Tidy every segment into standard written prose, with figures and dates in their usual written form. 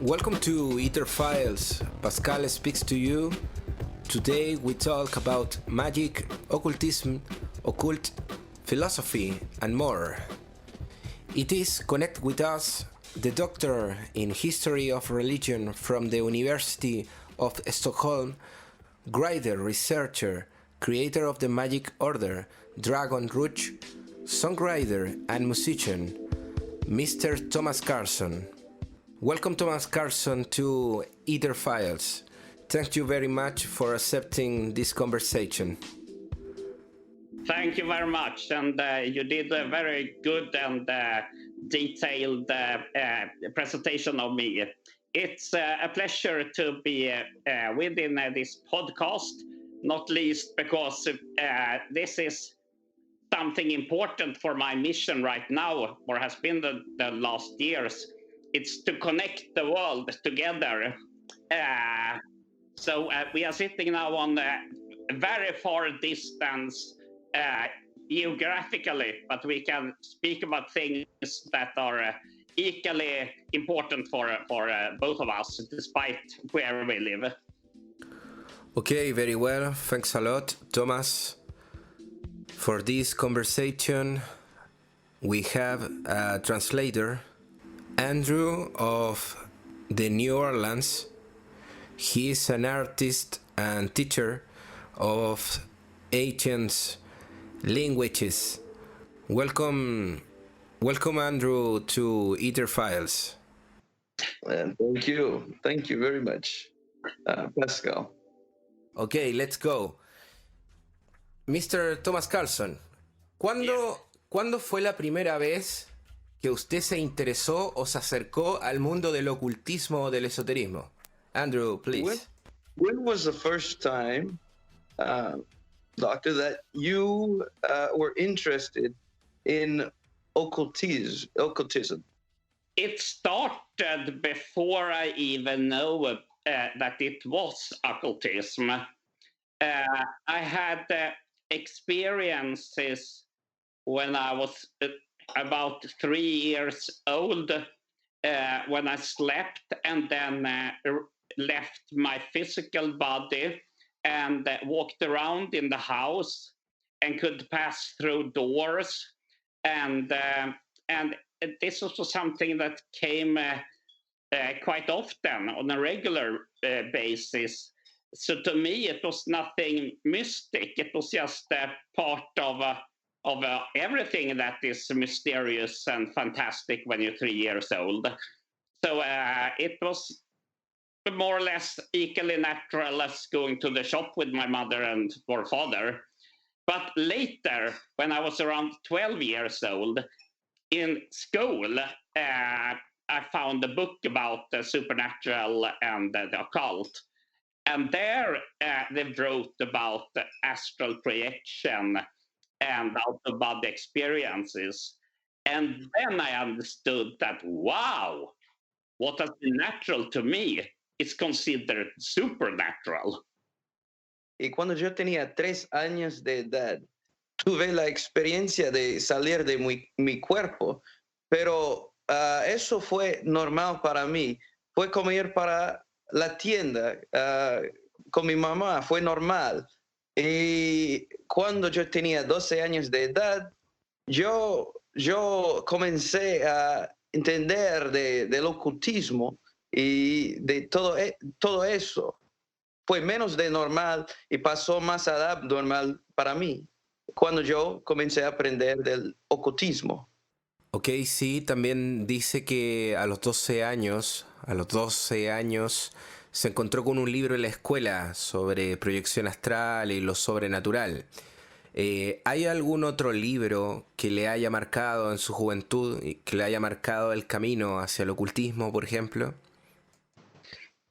Welcome to Aether Files. Pascal speaks to you. Today we talk about magic, occultism, occult, philosophy, and more. It is connect with us, the doctor in history of religion from the University of Stockholm, writer, researcher, creator of the magic order, Dragon Rouge, songwriter and musician, Mr. Thomas Karlsson. Welcome, Thomas Karlsson, to Aether Files. Thank you very much for accepting this conversation. Thank you very much, and you did a very good and detailed presentation of me. It's a pleasure to be within this podcast, not least because this is something important for my mission right now, or has been the last years. It's to connect the world together. So we are sitting now on a very far distance geographically, but we can speak about things that are equally important for both of us, despite where we live. Okay, very well. Thanks a lot, Thomas. For this conversation, we have a translator, Andrew of the New Orleans. He is an artist and teacher of ancient languages. Welcome, Andrew, to Aether Files. Thank you very much, Pascal. Okay, let's go. Mr. Thomas Karlsson, ¿cuándo fue la primera vez que usted se interesó o se acercó al mundo del ocultismo o del esoterismo? Andrew, please. When was the first time, Doctor, that you were interested in occultism? It started before I even know that it was occultism. I had experiences when I was about 3 years old, when I slept and then left my physical body and walked around in the house and could pass through doors, and this was something that came quite often on a regular basis. So to me, it was nothing mystic. It was just a part of everything that is mysterious and fantastic when you're 3 years old. So it was more or less equally natural as going to the shop with my mother and or father. But later, when I was around 12 years old, in school, I found a book about the supernatural and the occult. And there they wrote about the astral projection and out-of-body experiences. And then I understood that, wow, what has been natural to me is considered supernatural. Y cuando yo tenía 3 años de edad, tuve la experiencia de salir de mi cuerpo, pero eso fue normal para mí. Fue como ir para la tienda con mi mamá, fue normal. Y cuando yo tenía 12 años de edad, yo comencé a entender del ocultismo y de todo eso. Fue menos de normal y pasó más a normal para mí cuando yo comencé a aprender del ocultismo. Ok, sí, también dice que a los 12 años se encontró con un libro en la escuela sobre proyección astral y lo sobrenatural. ¿Hay algún otro libro que le haya marcado en su juventud, que le haya marcado el camino hacia el ocultismo, por ejemplo?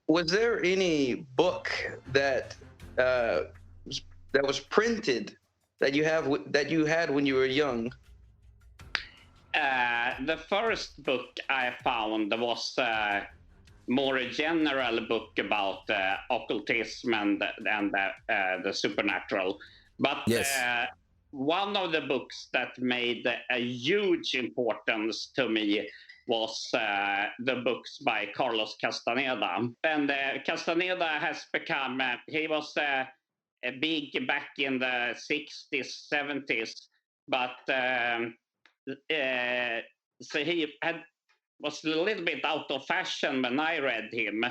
Was there any book that was printed that you had when you were young? The first book I found was more a general book about occultism and the supernatural. But yes. One of the books that made a huge importance to me was the books by Carlos Castaneda. And Castaneda has become, he was big back in the 60s, 70s, but so he was a little bit out of fashion when I read him.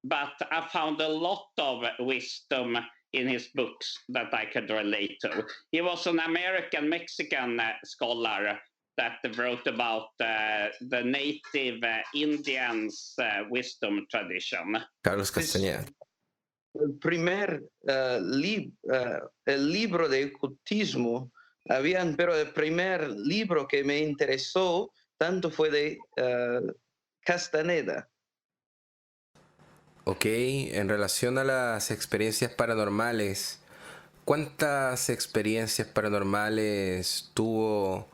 But I found a lot of wisdom in his books that I could relate to. He was an American-Mexican scholar that wrote about the native Indians' wisdom tradition. Carlos Castañeda. El primer el libro de ocultismo, pero el primer libro que me interesó tanto fue de Castaneda. Ok, en relación a las experiencias paranormales, ¿cuántas experiencias paranormales tuvo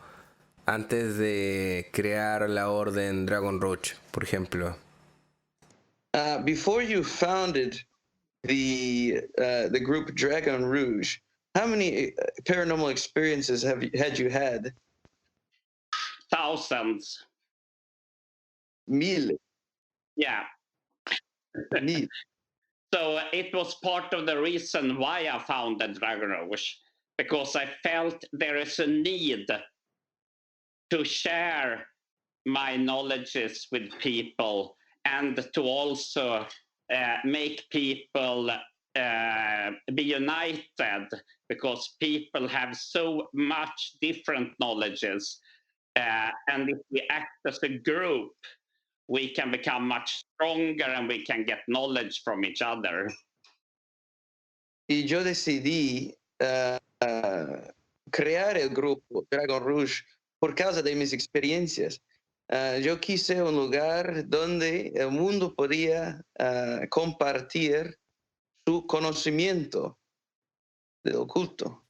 antes de crear la orden Dragon Rouge, por ejemplo? Before you founded the group Dragon Rouge, how many paranormal experiences had you had? Thousands. Mil. Yeah. Mil. So it was part of the reason why I founded Dragon Rouge, because I felt there is a need to share my knowledges with people and to also make people be united, because people have so much different knowledges. And if we act as a group, we can become much stronger and we can get knowledge from each other. Y yo decidí crear el grupo Dragon Rouge por causa de mis experiencias. Yo quise un lugar donde el mundo podía compartir su conocimiento del oculto.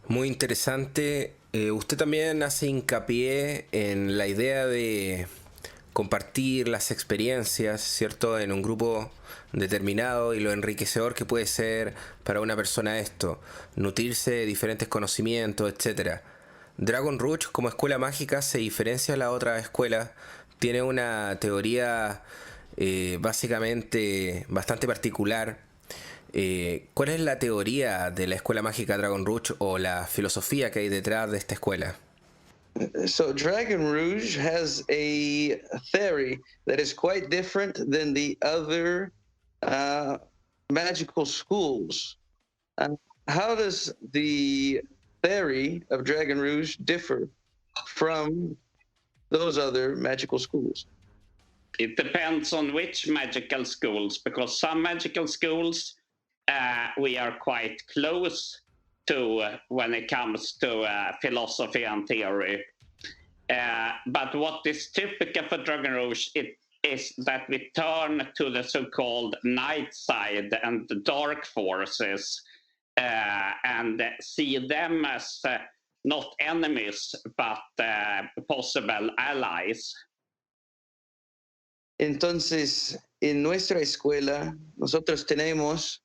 Muy interesante. Usted también hace hincapié en la idea de compartir las experiencias, ¿cierto?, en un grupo determinado, y lo enriquecedor que puede ser para una persona esto, nutrirse de diferentes conocimientos, etc. Dragon Rouge como escuela mágica se diferencia de la otra escuela, tiene una teoría básicamente bastante particular. ¿Cuál es la teoría de la escuela mágica Dragon Rouge o la filosofía que hay detrás de esta escuela? So Dragon Rouge has a theory that is quite different than the other magical schools. How does the theory of Dragon Rouge differ from those other magical schools? It depends on which magical schools, because some magical schools we are quite close to when it comes to philosophy and theory. But what is typical for Dragon Rouge is that we turn to the so-called night side and the dark forces and see them as not enemies, but possible allies. Entonces, en nuestra escuela, nosotros tenemos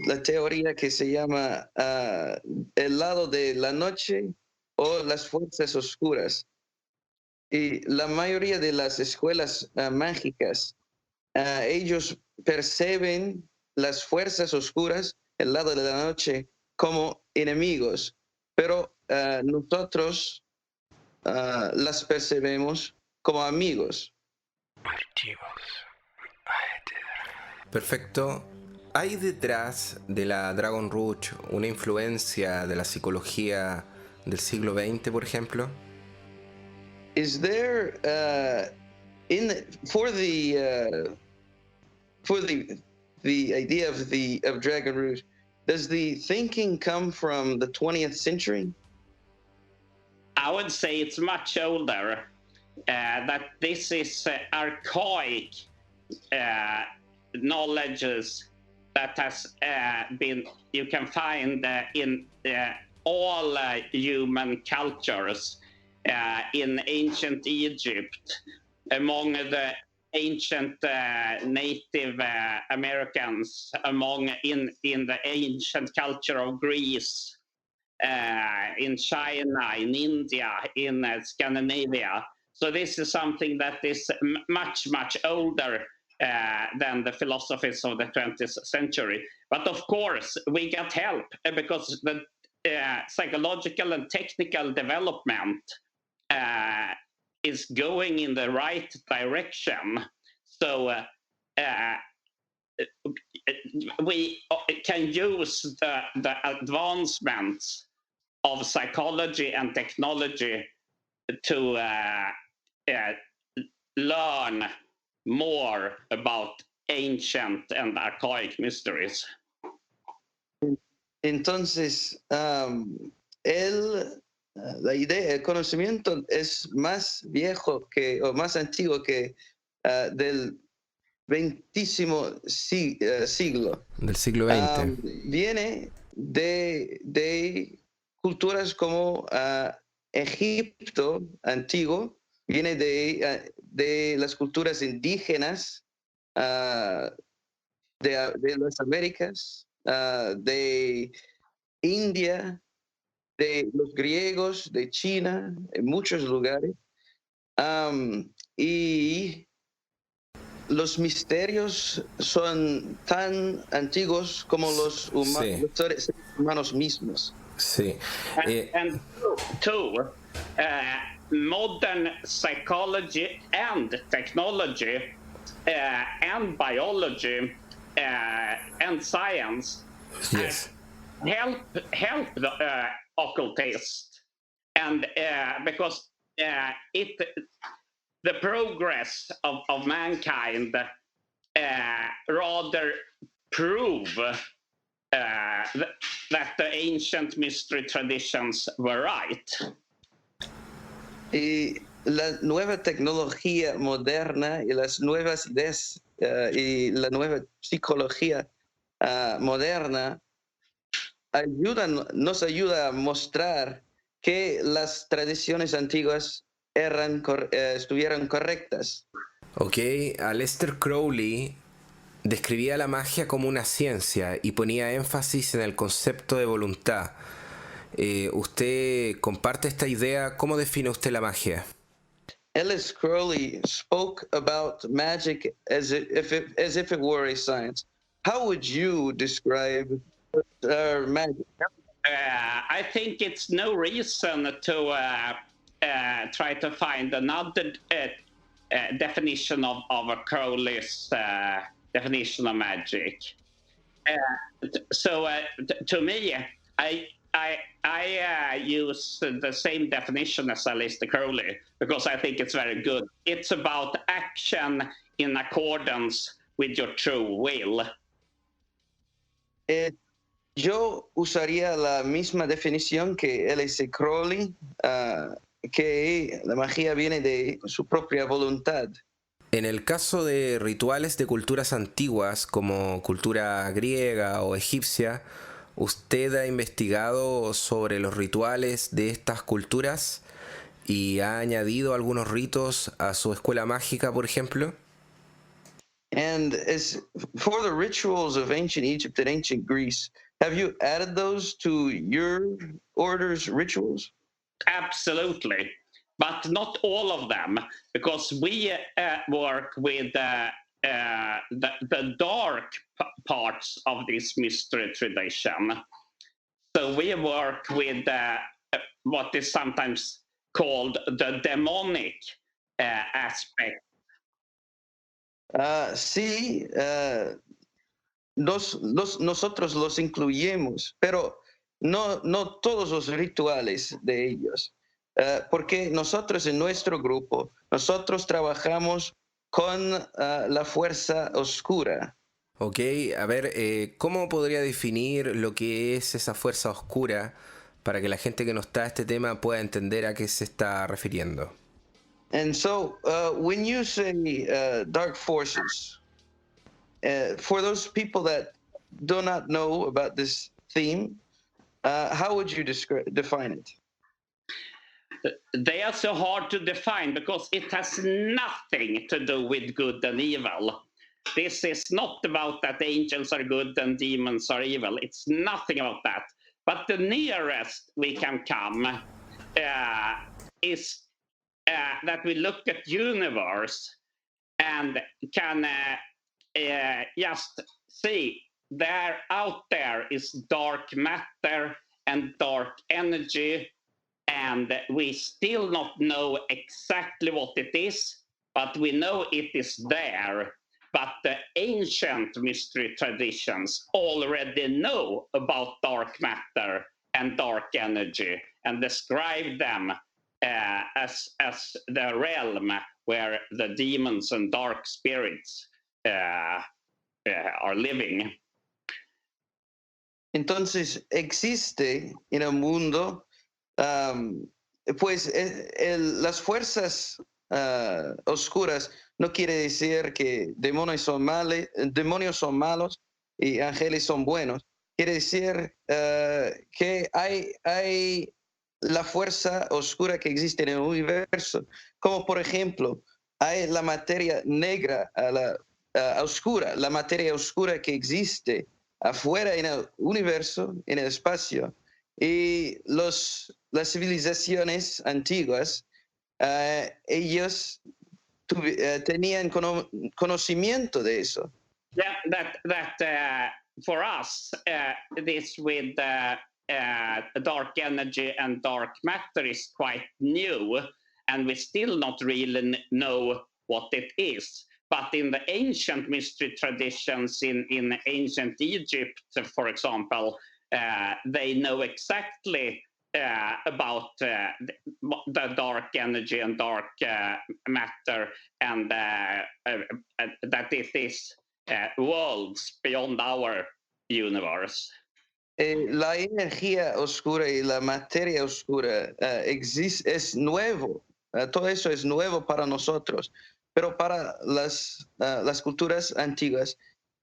la teoría que se llama el lado de la noche o las fuerzas oscuras. Y la mayoría de las escuelas mágicas, ellos perciben las fuerzas oscuras, el lado de la noche, como enemigos, pero nosotros las percibimos como amigos. Archivos. Perfecto. ¿Hay detrás de la Dragon Rouge una influencia de la psicología del siglo XX, por ejemplo? Is there for the idea of Dragon Rouge, does the thinking come from the 20th century? I would say it's much older. That this is archaic knowledges that has been, you can find in all human cultures, in ancient Egypt, among the ancient Native Americans, in the ancient culture of Greece, in China, in India, in Scandinavia. So this is something that is much, much older than the philosophies of the 20th century. But of course, we get help because the psychological and technical development is going in the right direction. So we can use the advancements of psychology and technology to learn more about ancient and archaic mysteries. Entonces, la idea, el conocimiento es más viejo o más antiguo que del XXº siglo. Del siglo XX. Viene de culturas como Egipto antiguo, viene de las culturas indígenas de las Américas, de India, de los griegos, de China, en muchos lugares. Y los misterios son tan antiguos como los seres humanos mismos. Sí. And two, modern psychology and technology and biology and science help the occultist, and because the progress of mankind rather prove that the ancient mystery traditions were right. Y la nueva tecnología moderna y las nuevas ideas y la nueva psicología moderna nos ayuda a mostrar que las tradiciones antiguas estuvieran correctas. Ok, Aleister Crowley describía la magia como una ciencia y ponía énfasis en el concepto de voluntad. ¿Usted comparte esta idea? ¿Cómo define usted la magia? Aleister Crowley spoke about magic as if it were a science. How would you describe magic? I think it's no reason to try to find another definition of Crowley's definition of magic. To me, I use the same definition as Aleister Crowley because I think it's very good. It's about action in accordance with your true will. Yo usaría la misma definición que Aleister Crowley, que la magia viene de su propia voluntad. En el caso de rituales de culturas antiguas como cultura griega o egipcia, ¿usted ha investigado sobre los rituales de estas culturas y ha añadido algunos ritos a su escuela mágica, por ejemplo? And as for the rituals of ancient Egypt and ancient Greece, have you added those to your order's rituals? Absolutely, but not all of them, because we work with the dark parts of this mystery tradition. So we work with what is sometimes called the demonic aspect. Sí, nosotros los incluimos, pero no todos los rituales de ellos, porque nosotros en nuestro grupo, nosotros trabajamos con la fuerza oscura. Ok, a ver, ¿cómo podría definir lo que es esa fuerza oscura para que la gente que no está a este tema pueda entender a qué se está refiriendo? And so, when you say dark forces, for those people that do not know about this theme, how would you define it? They are so hard to define because it has nothing to do with good and evil. This is not about that angels are good and demons are evil. It's nothing about that. But the nearest we can come is that we look at universe and can just see there out there is dark matter and dark energy, and we still not know exactly what it is, but we know it is there. But the ancient mystery traditions already know about dark matter and dark energy and describe them as the realm where the demons and dark spirits are living. Entonces existe en el mundo, pues las fuerzas oscuras no quiere decir que demonios son malos y ángeles son buenos. Quiere decir que hay la fuerza oscura que existe en el universo, como por ejemplo hay la materia negra, oscura, la materia oscura que existe afuera en el universo, en el espacio, y las civilizaciones antiguas, ellos tenían conocimiento de eso. Yeah, that for us, this with dark energy and dark matter is quite new, and we still not really know what it is. But in the ancient mystery traditions in ancient Egypt, for example, they know exactly about the dark energy and dark matter, and that it is worlds beyond our universe. La energía oscura y la materia oscura es nuevo. Todo eso es nuevo para nosotros. Pero para las culturas antiguas,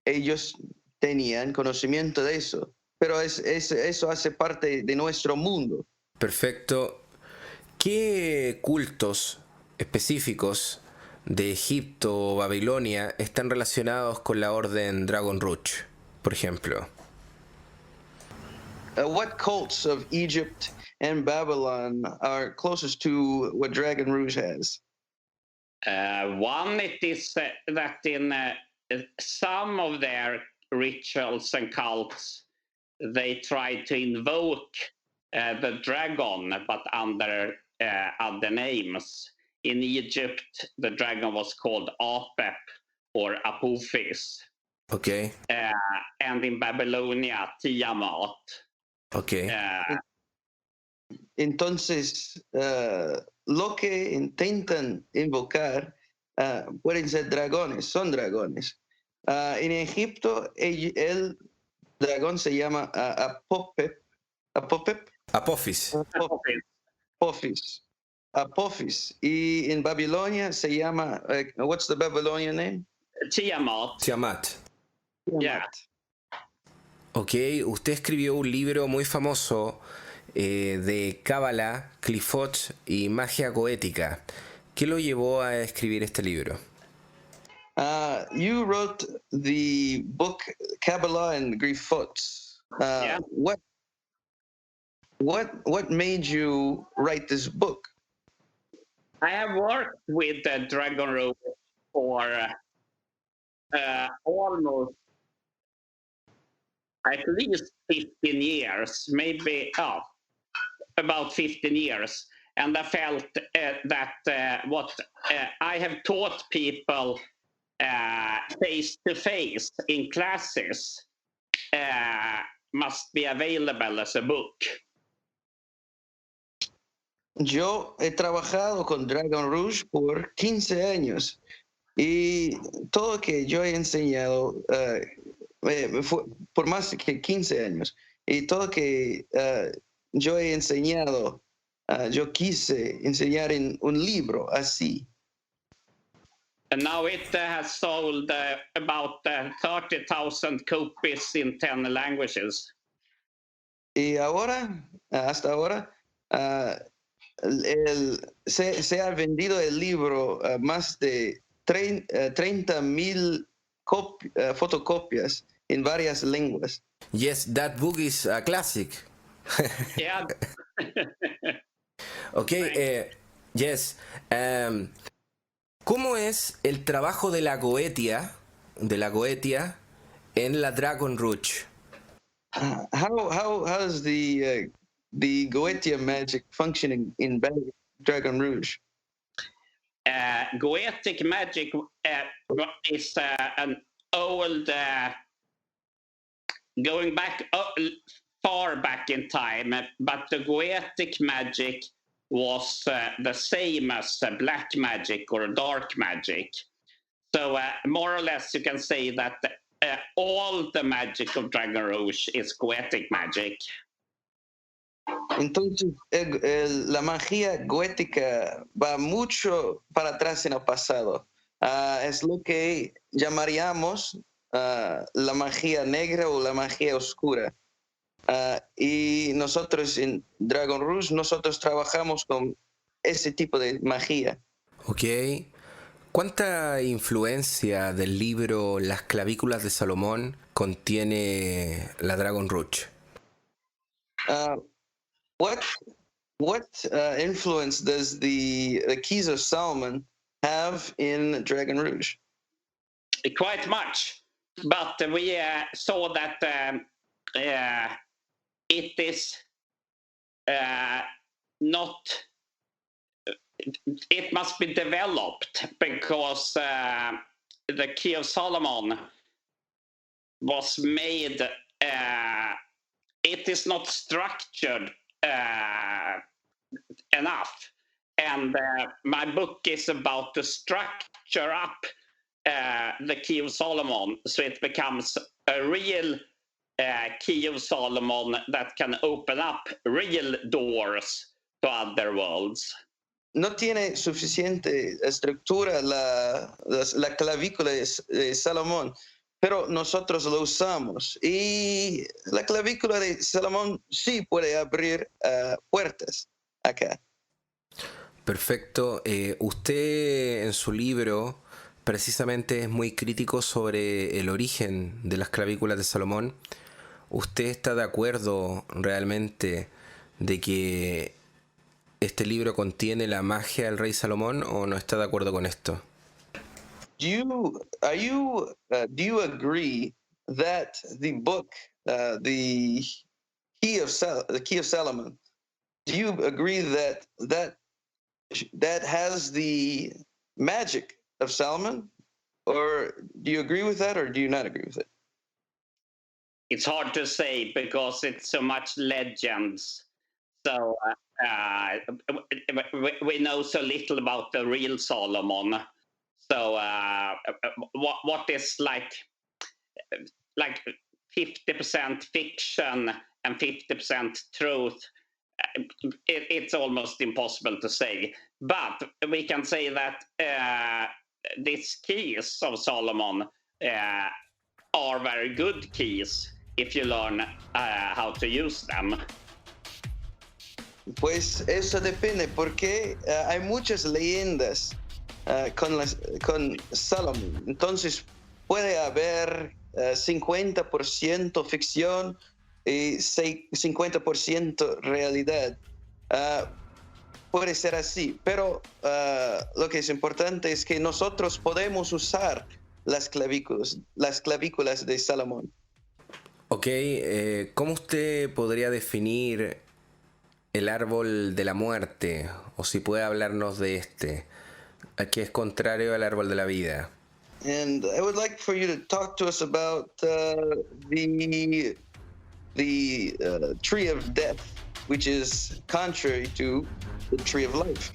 ellos tenían conocimiento de eso. Pero eso hace parte de nuestro mundo. Perfecto. ¿Qué cultos específicos de Egipto o Babilonia están relacionados con la orden Dragon Rouge, por ejemplo? What cults of Egypt and Babylon are closest to what Dragon Rouge has? One, it is that in some of their rituals and cults, they try to invoke the dragon, but under other names. In Egypt, the dragon was called Apep or Apophis. Okay. And in Babylonia, Tiamat. Okay. Entonces, lo que intentan invocar pueden ser dragones, son dragones. En Egipto, el dragón se llama Apophis. Apophis. Y en Babilonia se llama, what's the Babylonian name? Tiamat. Yeah. Ok, usted escribió un libro muy famoso de cábala, clifot y magia goética. ¿Qué lo llevó a escribir este libro? You wrote the book Kabbalah and Grifot. Yeah. What made you write this book? I have worked with the Dragon Rouge for almost at least 15 years, maybe about 15 years. And I felt that what I have taught people face to face in classes must be available as a book. Yo he trabajado con Dragon Rouge por 15 años y todo lo que yo he enseñado fue por más que 15 años y todo lo que yo he enseñado yo quise enseñar en un libro así. And now it has sold about 30,000 copies in 10 languages. Y ahora, hasta ahora, se ha vendido el libro más de 30,000 fotocopias en varias lenguas. Yes, that book is a classic. Yeah. Okay, yes. ¿Cómo es el trabajo de la Goetia en la Dragon Rouge? How is the Goetia magic functioning in Dragon Rouge? Goetic magic is an old, going back far back in time, but the Goetic magic was the same as black magic or dark magic. So more or less you can say that all the magic of Dragon Rouge is Goetic magic. Entonces, la magia goética va mucho para atrás en el pasado. Es lo que llamaríamos la magia negra o la magia oscura. Y nosotros en Dragon Rouge, nosotros trabajamos con ese tipo de magia. Ok. ¿Cuánta influencia del libro Las clavículas de Salomón contiene la Dragon Rouge? What influence does the Keys of Solomon have in Dragon Rouge? Quite much, but we saw that it is not. It must be developed because the Key of Solomon was made. It is not structured enough, and my book is about to structure up the Key of Solomon so it becomes a real Key of Solomon that can open up real doors to other worlds. No tiene suficiente estructura la clavícula de Salomón, pero nosotros lo usamos. Y la clavícula de Salomón sí puede abrir puertas acá. Perfecto. Usted en su libro precisamente es muy crítico sobre el origen de las clavículas de Salomón. ¿Usted está de acuerdo realmente de que este libro contiene la magia del rey Salomón o no está de acuerdo con esto? Do you agree that the book, the Key of Solomon, do you agree that has the magic of Solomon, or do you agree with that, or do you not agree with it? It's hard to say because it's so much legends. So we know so little about the real Solomon. So what is like 50% fiction and 50% truth? It's almost impossible to say. But we can say that these keys of Solomon are very good keys if you learn how to use them. Pues eso depende, porque hay muchas leyendas con Salomón. Entonces puede haber 50% ficción y 50% realidad. Puede ser así, pero lo que es importante es que nosotros podemos usar las clavículas de Salomón. Ok, ¿cómo usted podría definir el árbol de la muerte? O si puede hablarnos de este, que es contrario al árbol de la vida. And I would like for you to talk to us about the tree of death, which is contrary to the tree of life.